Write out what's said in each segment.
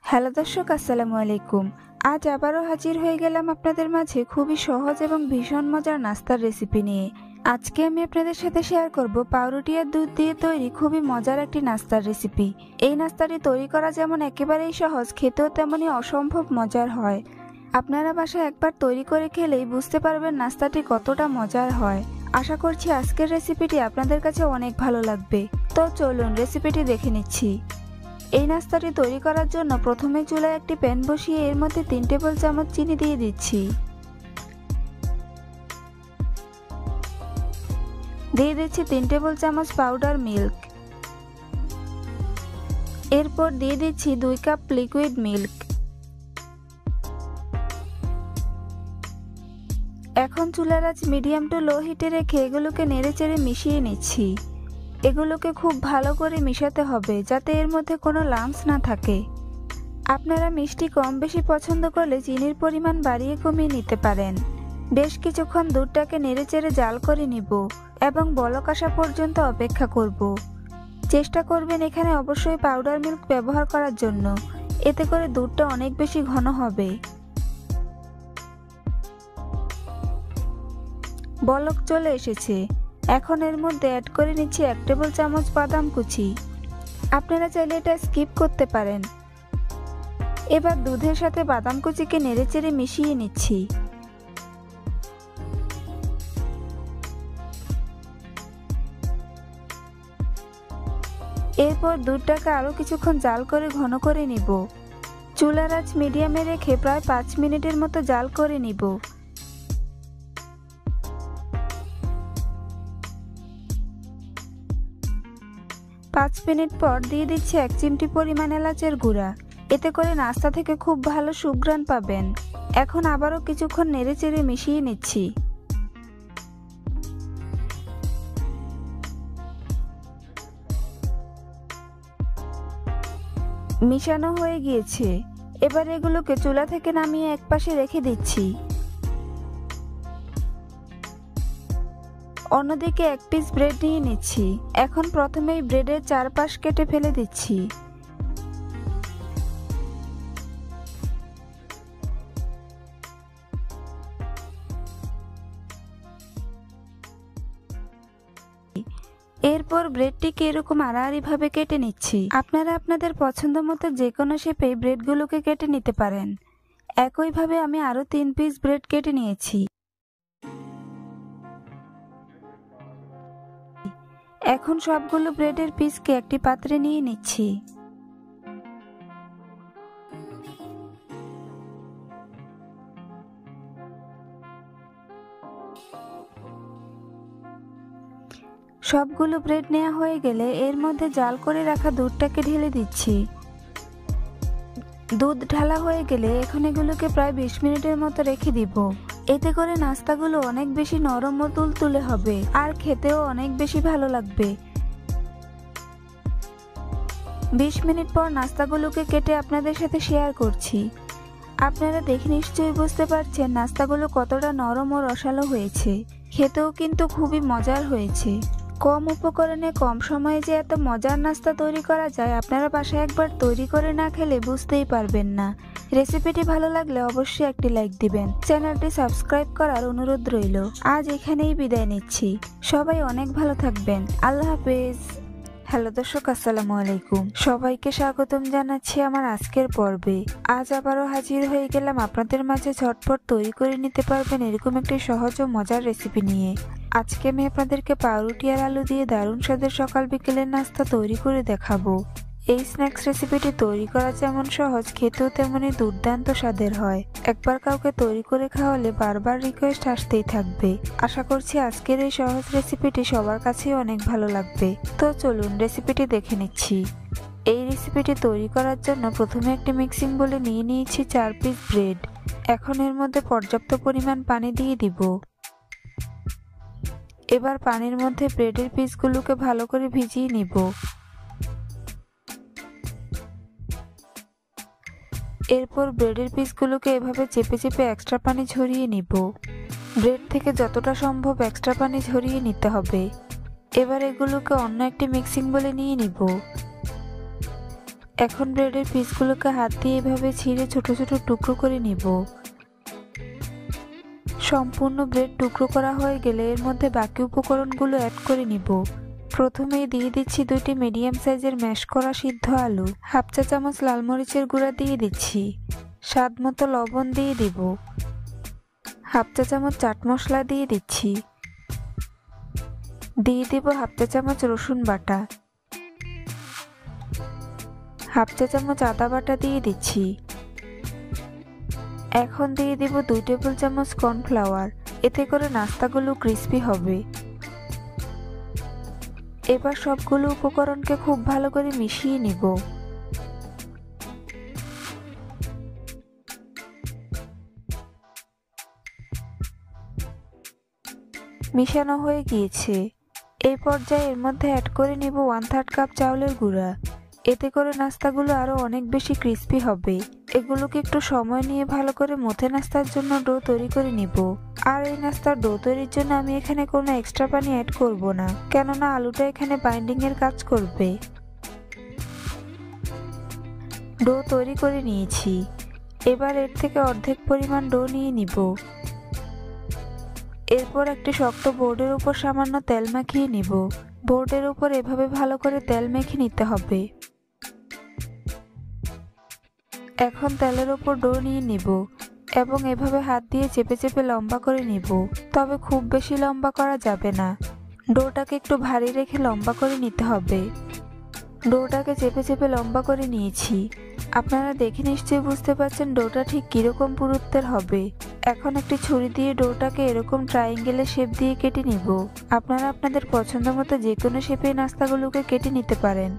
Hello দর্শক, আসসালামু আলাইকুম। আজ আবারও হাজির হয়ে গেলাম আপনাদের মাঝে খুবই সহজ এবং ভীষণ মজার নাস্তার রেসিপি নিয়ে। আজকে আমি আপনাদের সাথে শেয়ার করব পাউরুটি আর দুধ দিয়ে তৈরি খুবই মজার একটি নাস্তার রেসিপি। এই নাস্তাটি তৈরি করা যেমন একেবারেই সহজ, খেতেও তেমনই অসম্ভব মজার হয়। আপনারা বাসায় একবার তৈরি করে খেলেই বুঝতে পারবেন নাস্তাটি কতটা মজার হয়। আশা করছি আজকের রেসিপিটি আপনাদের কাছে অনেক ভালো লাগবে। তো চলুন রেসিপিটি দেখে নিচ্ছি। এই নাস্তাটি তৈরি করার জন্য প্রথমে চুলায় একটি প্যান বসিয়ে এর মধ্যে 3 টেবিল চামচ চিনি দিয়ে দিচ্ছি। দিয়ে দিচ্ছি 3 টেবিল চামচ পাউডার মিল্ক। এরপর দিয়ে দিচ্ছি 2 কাপ লিকুইড মিল্ক। এখন চুলার আঁচ মিডিয়াম টু লো হিটে রেখে এগুলোকে নেড়েচেড়ে মিশিয়ে নিচ্ছি। এগুলোকে খুব ভালো করে মিশাতে হবে যাতে এর মধ্যে কোনো লাম্পস না থাকে। আপনারা মিষ্টি কম বেশি পছন্দ করলে চিনির পরিমাণ বাড়িয়ে কমিয়ে নিতে পারেন। বেশ কিছুক্ষণ দুধটাকে নেড়েচেড়ে জাল করে নিব এবং বলক আসা পর্যন্ত অপেক্ষা করব। চেষ্টা করবেন এখানে অবশ্যই পাউডার মিল্ক ব্যবহার করার জন্য, এতে করে দুধটা অনেক বেশি ঘন হবে। বলক চলে এসেছে। এখন এর মধ্যে অ্যাড করে নিচ্ছি 1 টেবিল চামচ বাদাম কুচি। আপনারা চাইলে এটা স্কিপ করতে পারেন। এবার দুধের সাথে বাদাম কুচিকে নেড়েচেড়ে মিশিয়ে নিচ্ছি। এরপর দুধটাকে আরো কিছুক্ষণ জাল করে ঘন করে নিব। চুলার আঁচ মিডিয়ামে রেখে প্রায় 5 মিনিটের মতো জাল করে নিব। 5 মিনিট পর দিয়ে দিচ্ছি 1 চিমটি পরিমাণ এলাচের গুঁড়া। এতে করে নাস্তা থেকে খুব ভালো সুঘ্রাণ পাবেন। এখন আবারও কিছুক্ষণ নেড়েচেড়ে মিশিয়ে নিচ্ছি। মিশানো হয়ে গিয়েছে। এবার এগুলোকে চুলা থেকে নামিয়ে একপাশে রেখে দিচ্ছি। অন্যদিকে 1 পিস ব্রেড নিয়ে নিচ্ছি। এখন প্রথমেই ব্রেডের চারপাশ কেটে ফেলে দিচ্ছি। এরপর ব্রেডটিকে এরকম আড়াআড়ি ভাবে কেটে নিচ্ছি। আপনারা আপনাদের পছন্দ মতো যে কোনো শেপে ব্রেডগুলোকে কেটে নিতে পারেন। একইভাবে আমি আরো 3 পিস ব্রেড কেটে নিয়েছি। এখন সবগুলো ব্রেডের পিসকে একটি পাত্রে নিয়ে নিচ্ছি। সবগুলো ব্রেড নেওয়া হয়ে গেলে এর মধ্যে জাল করে রাখা দুধটাকে ঢেলে দিচ্ছি। দুধ ঢালা হয়ে গেলে এখন এগুলোকে প্রায় 20 মিনিটের মতো রেখে দিব। এতে করে নাস্তাগুলো অনেক বেশি নরম ও তুলতুলে হবে আর খেতেও অনেক বেশি ভালো লাগবে। 20 মিনিট পর নাস্তাগুলোকে কেটে আপনাদের সাথে শেয়ার করছি। আপনারা দেখে নিশ্চয়ই বুঝতে পারছেন নাস্তাগুলো কতটা নরম ও রসালো হয়েছে। খেতেও কিন্তু খুবই মজার হয়েছে। কম উপকরণে কম সময়ে যে এত মজার নাস্তা তৈরি করা যায়, আপনারা বাসায় একবার তৈরি করে না খেলে বুঝতেই পারবেন না। রেসিপিটি ভালো লাগলে অবশ্যই একটি লাইক দিবেন। চ্যানেলটি সাবস্ক্রাইব করার অনুরোধ রইল। আজ এখানেই বিদায় নিচ্ছি। সবাই অনেক ভালো থাকবেন। আল্লাহ হাফেজ। হ্যালো দর্শক, আসসালামু আলাইকুম। সবাইকে স্বাগতম জানাচ্ছি আমার আজকের পর্বে। আজ আবারও হাজির হয়ে গেলাম আপনাদের মাঝে ঝটপট তৈরি করে নিতে পারবেন এরকম একটি সহজ ও মজার রেসিপি নিয়ে। আজকে আমি আপনাদেরকে পাউরুটি আর আলু দিয়ে দারুণ স্বাদের সকাল বিকেলের নাস্তা তৈরি করে দেখাবো। এই স্ন্যাক্স রেসিপিটি তৈরি করা যেমন সহজ, খেতেও তেমনই দুর্দান্ত স্বাদের হয়। একবার কাউকে তৈরি করে খাওয়ালে বারবার রিকোয়েস্ট আসতেই থাকবে। আশা করছি আজকের এই সহজ রেসিপিটি সবার কাছেই অনেক ভালো লাগবে। তো চলুন রেসিপিটি দেখে নিচ্ছি। এই রেসিপিটি তৈরি করার জন্য প্রথমে একটি মিক্সিং বোলে নিয়ে নিয়েছি 4 পিস ব্রেড। এখন এর মধ্যে পর্যাপ্ত পরিমাণ পানি দিয়ে দিব। এবার পানির মধ্যে ব্রেডের পিসগুলোকে ভালো করে ভিজিয়ে নিব। এরপর ব্রেডের পিসগুলোকে এভাবে চেপে চেপে এক্সট্রা পানি ঝরিয়ে নিব। ব্রেড থেকে যতটা সম্ভব এক্সট্রা পানি ঝরিয়ে নিতে হবে। এবার এগুলোকে অন্য একটি মিক্সিং বলে নিয়ে নিব। এখন ব্রেডের পিসগুলোকে হাত দিয়ে এভাবে ছিঁড়ে ছোট ছোট টুকরো করে নিব। সম্পূর্ণ ব্রেড টুকরো করা হয়ে গেলে এর মধ্যে বাকি উপকরণগুলো অ্যাড করে নিব। প্রথমেই দিয়ে দিচ্ছি 2টি মিডিয়াম সাইজের ম্যাশ করা সিদ্ধ আলু, হাফ চা চামচ লাল মরিচের গুঁড়া দিয়ে দিচ্ছি, স্বাদ মতো লবণ দিয়ে দিব, হাফ চা চামচ চাট মশলা দিয়ে দিচ্ছি, দিয়ে দিব হাফ চা চামচ রসুন বাটা, হাফ চা চামচ আদা বাটা দিয়ে দিচ্ছি। এখন দিয়ে দিব 2 টেবিল চামচ কর্নফ্লাওয়ার, এতে করে নাস্তাগুলো ক্রিস্পি হবে। এবার সবগুলো উপকরণকে খুব ভালো করে মিশিয়ে নিব। মিশানো হয়ে গিয়েছে। এই পর্যায়ে এর মধ্যে অ্যাড করে নিব 1/3 কাপ চাউলের গুঁড়া, এতে করে নাস্তাগুলো আরো অনেক বেশি ক্রিস্পি হবে। এগুলোকে একটু সময় নিয়ে ভালো করে মথে নাস্তার জন্য ডো তৈরি করে নিব। আর এই নাস্তার ডো তৈরির জন্য আমি এখানে কোনো এক্সট্রা পানি অ্যাড করব না, কেননা আলুটা এখানে বাইন্ডিং এর কাজ করবে। ডো তৈরি করে নিয়েছি। এবার এর থেকে অর্ধেক পরিমাণ ডো নিয়ে নিব। এরপর একটি শক্ত বোর্ডের উপর সামান্য তেল মাখিয়ে নিব। বোর্ডের উপর এভাবে ভালো করে তেল মেখে নিতে হবে। এখন তেলের উপর ডো নিয়ে নিব এবং এভাবে হাত দিয়ে চেপে চেপে লম্বা করে নিব, তবে খুব বেশি লম্বা করা যাবে না। ডোটাকে একটু ভারী রেখে লম্বা করে নিতে হবে। ডোটাকে চেপে চেপে লম্বা করে নিয়েছি। আপনারা দেখে নিশ্চয়ই বুঝতে পারছেন ডোটা ঠিক কিরকম পুরুত্বের হবে। এখন একটি ছুরি দিয়ে ডোটাকে এরকম ট্রায়াঙ্গেলের শেপ দিয়ে কেটে নিব। আপনারা আপনাদের পছন্দ মতো যে কোনো শেপে নাস্তাগুলোকে কেটে নিতে পারেন।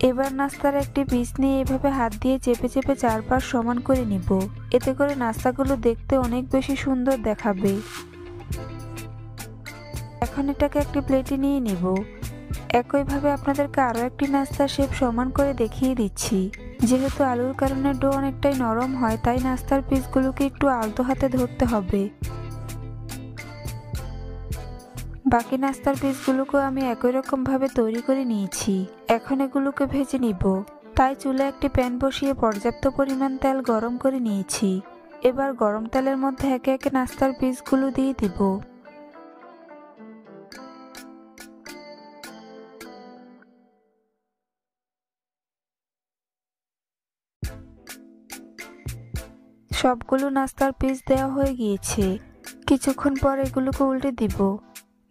এবার নাস্তার একটি পিস নিয়ে এভাবে হাত দিয়ে চেপে চেপে চারপাশ সমান করে নিব। এতে করে নাস্তাগুলো দেখতে অনেক বেশি সুন্দর দেখাবে। এখন এটাকে একটি প্লেটে নিয়ে নিব। একইভাবে আপনাদেরকে আরো একটি নাস্তার শেপ সমান করে দেখিয়ে দিচ্ছি। যেহেতু আলুর কারণে ডো অনেকটাই নরম হয়, তাই নাস্তার পিসগুলোকে একটু আলতো হাতে ধরতে হবে। বাকি নাস্তার পিসগুলোকেও আমি একই রকম ভাবে তৈরি করে নিয়েছি। এখন এগুলোকে ভেজে নিব। তাই চুলে একটি প্যান বসিয়ে পর্যাপ্ত পরিমাণ তেল গরম করে নিয়েছি। এবার গরম তেলের মধ্যে একে একে নাস্তার পিসগুলো দিয়ে দিব। সবগুলো নাস্তার পিস দেওয়া হয়ে গিয়েছে। কিছুক্ষণ পর এগুলোকে উল্টে দিব।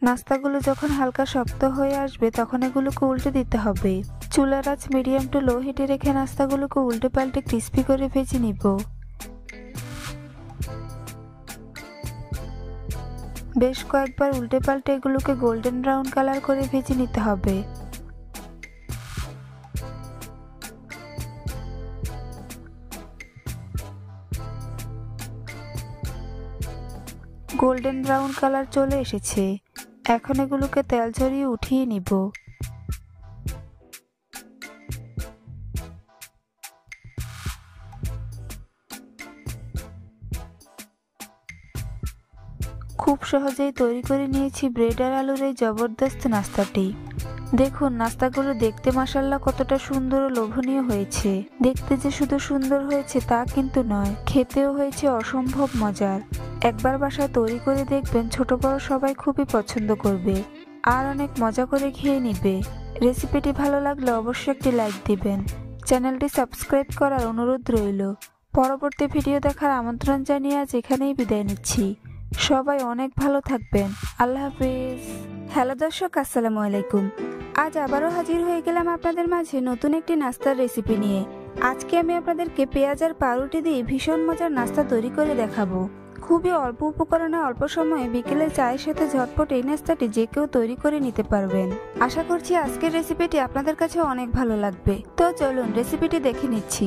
নাস্তাগুলো যখন হালকা শক্ত হয়ে আসবে তখন এগুলোকে উল্টে দিতে হবে। চুলার আঁচ মিডিয়াম টু লো হিটে রেখে নাস্তাগুলোকে উল্টে পাল্টে ক্রিস্পি করে ভেজে নিব। বেশ কয়েকবার উল্টে পাল্টে এগুলোকে গোল্ডেন ব্রাউন কালার করে ভেজে নিতে হবে। গোল্ডেন ব্রাউন কালার চলে এসেছে। এখন এগুলোকে তেল ঝরিয়ে উঠিয়ে নিব। খুব সহজেই তৈরি করে নিয়েছি ব্রেড আর আলুর এই জবরদস্ত নাস্তাটি। দেখুন নাস্তাগুলো দেখতে মাশাআল্লাহ কতটা সুন্দর ও লোভনীয় হয়েছে। দেখতে যে শুধু সুন্দর হয়েছে তা কিন্তু নয়, খেতেও হয়েছে অসম্ভব মজার। একবার বাসায় তৈরি করে দেখবেন, ছোট বড় সবাই খুবই পছন্দ করবে আর অনেক মজা করে খেয়ে নিবে। রেসিপিটি ভালো লাগলে অবশ্যই একটি লাইক দিবেন। চ্যানেলটি সাবস্ক্রাইব করার অনুরোধ রইল। পরবর্তী ভিডিও দেখার আমন্ত্রণ জানিয়ে আজ এখানেই বিদায় নিচ্ছি। সবাই অনেক ভালো থাকবেন। আল্লাহ হাফেজ। হ্যালো দর্শক, আসসালামু আলাইকুম। আজ আবারও হাজির হয়ে গেলাম আপনাদের মাঝে নতুন একটি নাস্তার রেসিপি নিয়ে। আজকে আমি আপনাদেরকে পেঁয়াজ আর পাউরুটি দিয়ে ভীষণ মজার নাস্তা তৈরি করে দেখাবো। খুবই অল্প উপকরণে অল্প সময়ে বিকেলে চায়ের সাথে ঝটপট এই নাস্তাটি যে কেউ তৈরি করে নিতে পারবেন। আশা করছি আজকের রেসিপিটি আপনাদের কাছে অনেক ভালো লাগবে। তো চলুন রেসিপিটি দেখে নিচ্ছি।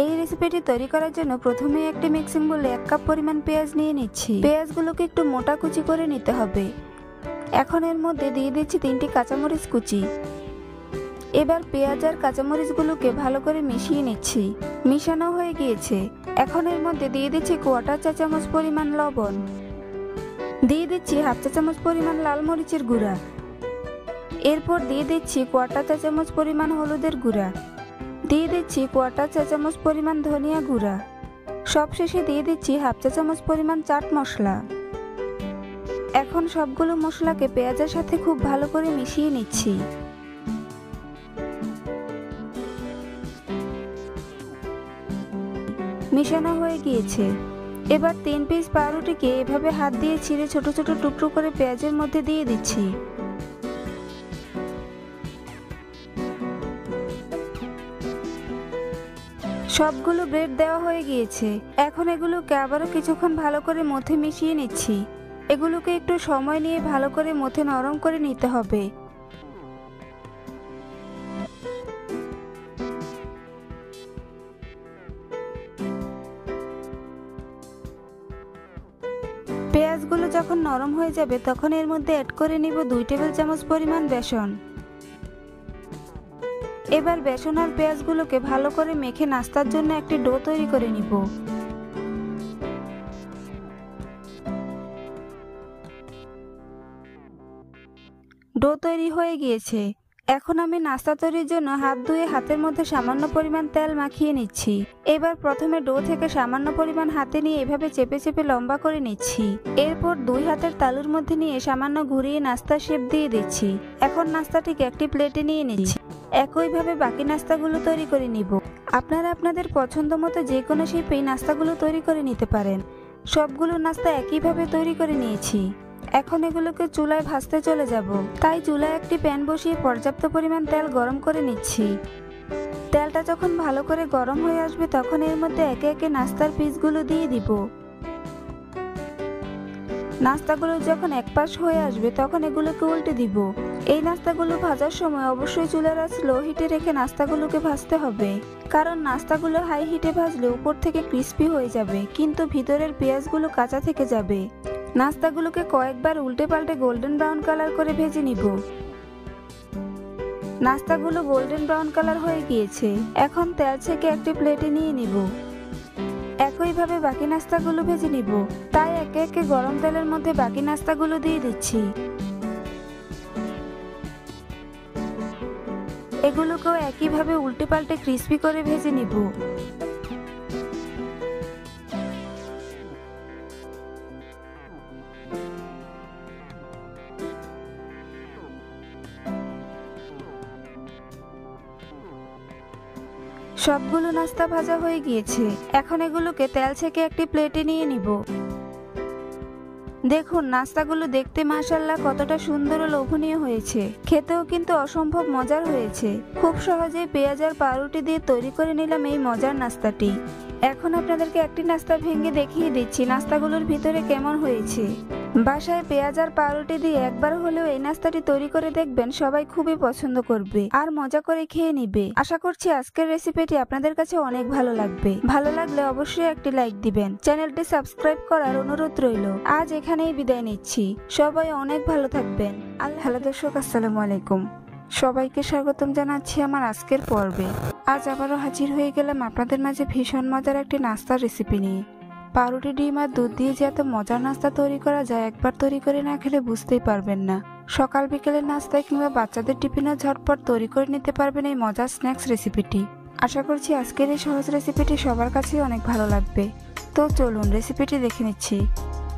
এই রেসিপিটি তৈরি করার জন্য প্রথমে একটি মিক্সিং বোলে 1 কাপ পরিমাণ পেঁয়াজ নিয়ে নিচ্ছি। পেঁয়াজগুলোকে একটু মোটা কুচি করে নিতে হবে। এখন এর মধ্যে দিয়ে দিচ্ছি 3টি কাঁচামরিচ কুচি। এবার পেঁয়াজ আর কাঁচামরিচগুলোকে ভালো করে মিশিয়ে নিচ্ছি। মিশানো হয়ে গিয়েছে। এখন এর মধ্যে দিয়ে দিচ্ছি 1/4 চা চামচ পরিমাণ লবণ, দিয়ে দিচ্ছি 1/2 চা চামচ পরিমাণ লাল মরিচের গুঁড়া, এরপর দিয়ে দিচ্ছি 1/4 চা চামচ পরিমাণ হলুদের গুঁড়া, দিয়ে দিচ্ছি 1/4 চা চামচ পরিমাণ ধনিয়া গুঁড়া, সবশেষে দিয়ে দিচ্ছি 1/2 চা চামচ পরিমাণ চাট মশলা। এখন সবগুলো মশলাকে পেঁয়াজের সাথে খুব ভালো করে মিশিয়ে নিচ্ছি। মিশানো হয়ে গিয়েছে। এবার 3 পিস পাউরুটিকে এভাবে হাত দিয়ে ছিঁড়ে ছোট ছোট টুকরো করে পেঁয়াজের মধ্যে দিয়ে দিচ্ছি। সবগুলো ব্রেড দেওয়া হয়ে গিয়েছে। এখন এগুলোকে আবারও কিছুক্ষণ ভালো করে মথে মিশিয়ে নিচ্ছি। এগুলোকে একটু সময় নিয়ে ভালো করে মথে নরম করে নিতে হবে। পেঁয়াজগুলো যখন নরম হয়ে যাবে তখন এর মধ্যে অ্যাড করে নিব 2 টেবিল চামচ পরিমাণ বেসন। এবার বেসন আর পেঁয়াজগুলোকে ভালো করে মেখে নাস্তার জন্য একটি ডো তৈরি করে নিব। ডো তৈরি হয়ে গিয়েছে। এখন আমি নাস্তা তৈরির জন্য হাত ধুয়ে হাতের মধ্যে সামান্য পরিমাণ তেল মাখিয়ে নিচ্ছি। এবার প্রথমে ডো থেকে সামান্য পরিমাণ হাতে নিয়ে এভাবে চেপে চেপে লম্বা করে নিচ্ছি। এরপর 2 হাতের তালুর মধ্যে নিয়ে সামান্য ঘুরিয়ে নাস্তার শেপ দিয়ে দিচ্ছি। এখন নাস্তাটিকে একটি প্লেটে নিয়ে নিচ্ছি। একইভাবে বাকি নাস্তাগুলো তৈরি করে নিব। আপনারা আপনাদের পছন্দ মতো যে কোনো শেপেই নাস্তাগুলো তৈরি করে নিতে পারেন। সবগুলো নাস্তা একইভাবে তৈরি করে নিয়েছি। এখন এগুলোকে চুলায় ভাজতে চলে যাব। তাই চুলায় একটি প্যান বসিয়ে পর্যাপ্ত পরিমাণ তেল গরম করে নিচ্ছি। তেলটা যখন ভালো করে গরম হয়ে আসবে তখন এর মধ্যে একে একে নাস্তার পিসগুলো দিয়ে দিব। নাস্তাগুলো যখন এক পাশ হয়ে আসবে তখন এগুলোকে উল্টে দিব। এই নাস্তাগুলো ভাজার সময় অবশ্যই চুলার আঁচ লো হিটে রেখে নাস্তাগুলোকে ভাজতে হবে, কারণ নাস্তাগুলো হাই হিটে ভাজলে উপর থেকে ক্রিস্পি হয়ে যাবে কিন্তু ভিতরের পেঁয়াজগুলো কাঁচা থেকে যাবে। নাস্তাগুলোকে কয়েকবার উল্টে পাল্টে গোল্ডেন ব্রাউন কালার করে ভেজে নিব। নাস্তাগুলো গোল্ডেন ব্রাউন কালার হয়ে গিয়েছে। এখন তেল ছেঁকে একটি প্লেটে নিয়ে নিব। একইভাবে বাকি নাস্তাগুলো ভেজে নিব। তাই একে একে গরম তেলের মধ্যে বাকি নাস্তাগুলো দিয়ে দিচ্ছি। এগুলোকেও একইভাবে উল্টে পাল্টে ক্রিস্পি করে ভেজে নিব। সবগুলো নাস্তা ভাজা হয়ে গিয়েছে। এখন এগুলোকে তেল ছেঁকে একটি প্লেটে নিয়ে নিব। দেখুন নাস্তাগুলো দেখতে মাশাআল্লাহ কতটা সুন্দর ও লোভনীয় হয়েছে। খেতেও কিন্তু অসম্ভব মজার হয়েছে। খুব সহজেই পেঁয়াজ আর পাউরুটি দিয়ে তৈরি করে নিলাম এই মজার নাস্তাটি। এখন আপনাদেরকে একটি নাস্তা ভেঙে দেখিয়ে দিচ্ছি নাস্তাগুলোর ভিতরে কেমন হয়েছে। বাসায় পেঁয়াজ আর পাউরুটি দিয়ে একবার হলেও এই নাস্তাটি তৈরি করে দেখবেন, সবাই খুবই পছন্দ করবে আর মজা করে খেয়ে নিবে। আশা করছি আজকের রেসিপিটি আপনাদের কাছে অনেক ভালো লাগবে। ভালো লাগলে অবশ্যই একটি লাইক দিবেন। চ্যানেলটি সাবস্ক্রাইব করার অনুরোধ রইল। আজ এখানেই বিদায় নিচ্ছি। সবাই অনেক ভালো থাকবেন। হ্যালো দর্শক, আসসালামু আলাইকুম। সবাইকে স্বাগতম জানাচ্ছি আমার আজকের পর্বে। আজ আবারও হাজির হয়ে গেলাম আপনাদের মাঝে ভীষণ মজার একটি নাস্তার রেসিপি নিয়ে। পাউরুটি, ডিম আর দুধ দিয়ে যে এত মজার নাস্তা তৈরি করা যায় একবার তৈরি করে না খেলে বুঝতেই পারবেন না। সকাল বিকেলের নাস্তায় কিংবা বাচ্চাদের টিফিনও ঝটপট তৈরি করে নিতে পারবেন এই মজার স্ন্যাক্স রেসিপিটি। আশা করছি আজকের এই সহজ রেসিপিটি সবার কাছেই অনেক ভালো লাগবে। তো চলুন রেসিপিটি দেখে নিচ্ছি।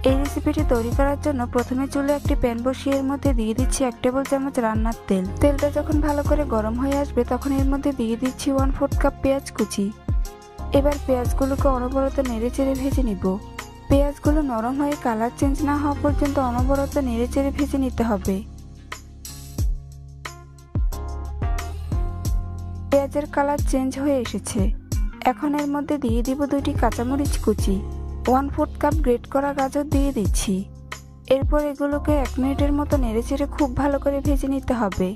এই রেসিপিটি তৈরি করার জন্য প্রথমে চুলে একটি প্যান বসিয়ে এর মধ্যে দিয়ে দিচ্ছি 1 টেবিল চামচ রান্নার তেল। তেলটা যখন ভালো করে গরম হয়ে আসবে তখন এর মধ্যে দিয়ে দিচ্ছি 1/4 কাপ পেঁয়াজ কুচি। এবার পেঁয়াজগুলোকে অনবরত নেড়ে চেড়ে ভেজে নিব। পেঁয়াজগুলো নরম হয়ে কালার চেঞ্জ না হওয়া পর্যন্ত অনবরত নেড়ে চেড়ে ভেজে নিতে হবে। পেঁয়াজের কালার চেঞ্জ হয়ে এসেছে। এখন এর মধ্যে দিয়ে দিব 2টি কাঁচামরিচ কুচি। 1/4 কাপ গ্রেট করা গাজর দিয়ে দিচ্ছি। এরপর এগুলোকে 1 মিনিটের মতো নেড়ে চেড়ে খুব ভালো করে ভেজে নিতে হবে।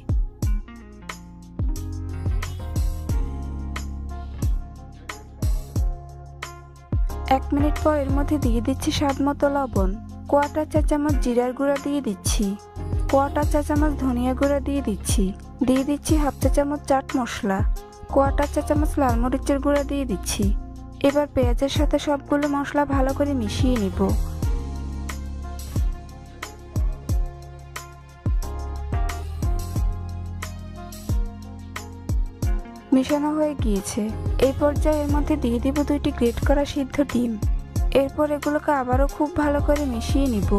এক মিনিট পর এর মধ্যে দিয়ে দিচ্ছি স্বাদ মতো লবণ। 1/4 চা চামচ জিরার গুঁড়া দিয়ে দিচ্ছি। 1/4 চা চামচ ধনিয়া গুঁড়া দিয়ে দিচ্ছি। দিয়ে দিচ্ছি হাফ চা চামচ চাট মশলা, কোয়ার্টার চা চামচ লাল মরিচের গুঁড়া দিয়ে দিচ্ছি। এবার পেঁয়াজের সাথে সবগুলো মশলা ভালো করে মিশিয়ে নিব। মিশানো হয়ে গিয়েছে। এই পর্যায়ে এর মধ্যে দিয়ে দিব 2টি গ্রেট করা সিদ্ধ ডিম। এরপর এগুলোকে আবারও খুব ভালো করে মিশিয়ে নিব।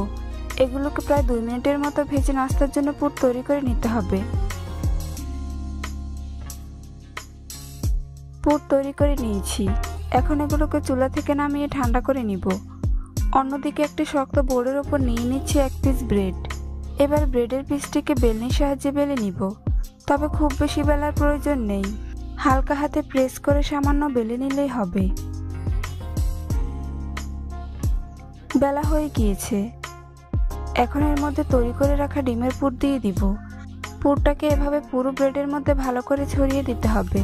এগুলোকে প্রায় 2 মিনিটের মতো ভেজে নাস্তার জন্য পুর তৈরি করে নিতে হবে। পুর তৈরি করে নিয়েছি। এখন এগুলোকে চুলা থেকে নামিয়ে ঠান্ডা করে নিব। অন্যদিকে একটি শক্ত বোর্ডের ওপর নিয়ে নিচ্ছি 1 পিস ব্রেড। এবার ব্রেডের পিসটিকে বেলনির সাহায্যে বেলে নিব। তবে খুব বেশি বেলার প্রয়োজন নেই, হালকা হাতে প্রেস করে সামান্য বেলে নিলেই হবে। বেলা হয়ে গিয়েছে। এখন এর মধ্যে তৈরি করে রাখা ডিমের পুর দিয়ে দিব। পুরটাকে এভাবে পুরো ব্রেডের মধ্যে ভালো করে ছড়িয়ে দিতে হবে।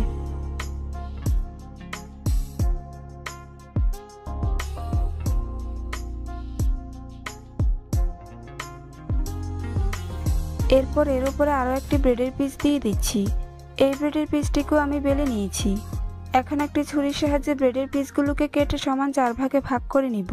এরপর এর উপরে আরও একটি ব্রেডের পিস দিয়ে দিচ্ছি। এই ব্রেডের পিসটিকেও আমি বেলে নিয়েছি। এখন একটি ছুরির সাহায্যে ব্রেডের পিসগুলোকে কেটে সমান 4 ভাগে ভাগ করে নিব।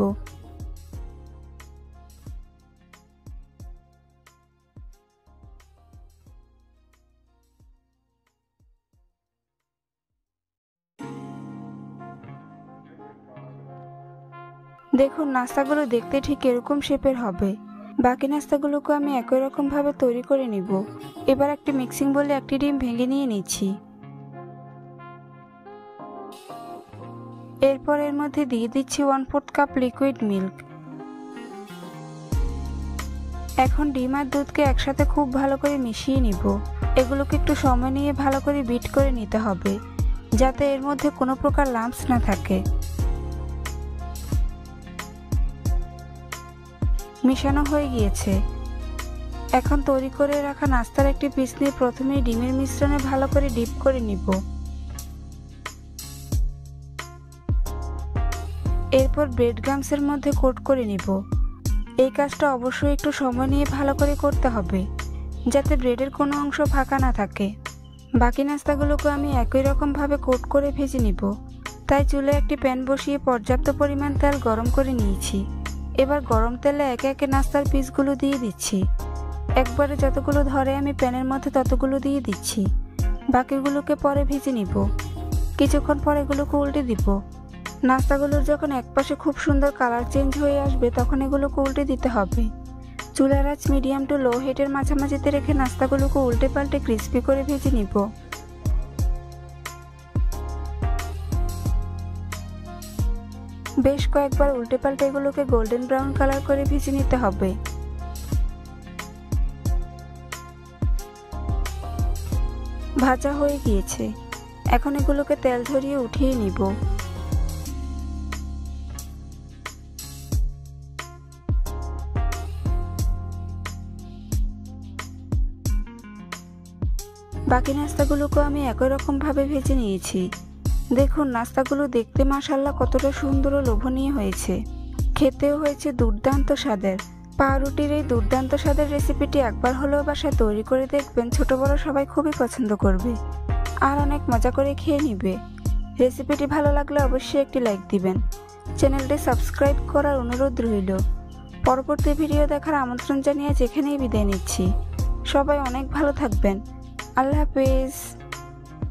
দেখুন নাস্তাগুলো দেখতে ঠিক এরকম শেপের হবে। বাকি নাস্তাগুলোকে আমি একই রকম ভাবে তৈরি করে নিব। এবার একটি মিক্সিং বোলে একটি ডিম ভেঙে নিয়ে নিচ্ছি। এরপর এর মধ্যে দিয়ে দিচ্ছি 1/4 কাপ লিকুইড মিল্ক। এখন ডিম আর দুধকে একসাথে খুব ভালো করে মিশিয়ে নিব। এগুলোকে একটু সময় নিয়ে ভালো করে বিট করে নিতে হবে, যাতে এর মধ্যে কোনো প্রকার লাম্পস না থাকে। মিশানো হয়ে গিয়েছে। এখন তৈরি করে রাখা নাস্তার একটি পিস নিয়ে প্রথমে ডিমের মিশ্রণে ভালো করে ডিপ করে নিব। এরপর ব্রেড ক্রাম্বসের মধ্যে কোট করে নিব। এই কাজটা অবশ্যই একটু সময় নিয়ে ভালো করে করতে হবে, যাতে ব্রেডের কোনো অংশ ফাঁকা না থাকে। বাকি নাস্তাগুলোকে আমি একই রকম ভাবে কোট করে ভেজে নিব। তাই চুলায় একটি প্যান বসিয়ে পর্যাপ্ত পরিমাণ তেল গরম করে নিয়েছি। এবার গরম তেলে একে একে নাস্তার পিসগুলো দিয়ে দিচ্ছি। একবারে যতগুলো ধরে আমি প্যানের মধ্যে ততগুলো দিয়ে দিচ্ছি। বাকিগুলোকে পরে ভেজে নিব। কিছুক্ষণ পর এগুলোকে উল্টে দিব। নাস্তাগুলোর যখন একপাশে খুব সুন্দর কালার চেঞ্জ হয়ে আসবে তখন এগুলোকে উল্টে দিতে হবে। চুলার আঁচ মিডিয়াম টু লো হিটের মাঝামাঝিতে রেখে নাস্তাগুলোকে উল্টে পাল্টে ক্রিস্পি করে ভেজে নিব। বেশ কয়েকবার উল্টে পাল্টে এগুলোকে গোল্ডেন ব্রাউন কালার করে ভেজে নিতে হবে। ভাজা হয়ে গিয়েছে। এখন এগুলোকে তেল ঝরিয়ে উঠিয়ে নিব। বাকি নাস্তাগুলোকে আমি একই রকম ভাবে ভেজে নিয়েছি। দেখুন নাস্তাগুলো দেখতে মাশাআল্লাহ কতটা সুন্দর ও লোভনীয় হয়েছে। খেতেও হয়েছে দুর্দান্ত স্বাদের। পাউরুটির এই দুর্দান্ত স্বাদের রেসিপিটি একবার হলেও বাসায় তৈরি করে দেখবেন, ছোট বড় সবাই খুবই পছন্দ করবে আর অনেক মজা করে খেয়ে নিবে। রেসিপিটি ভালো লাগলে অবশ্যই একটি লাইক দিবেন। চ্যানেলটি সাবস্ক্রাইব করার অনুরোধ রইল। পরবর্তী ভিডিও দেখার আমন্ত্রণ জানিয়ে যেখানেই বিদায় নিচ্ছি। সবাই অনেক ভালো থাকবেন। আল্লাহ হাফেজ।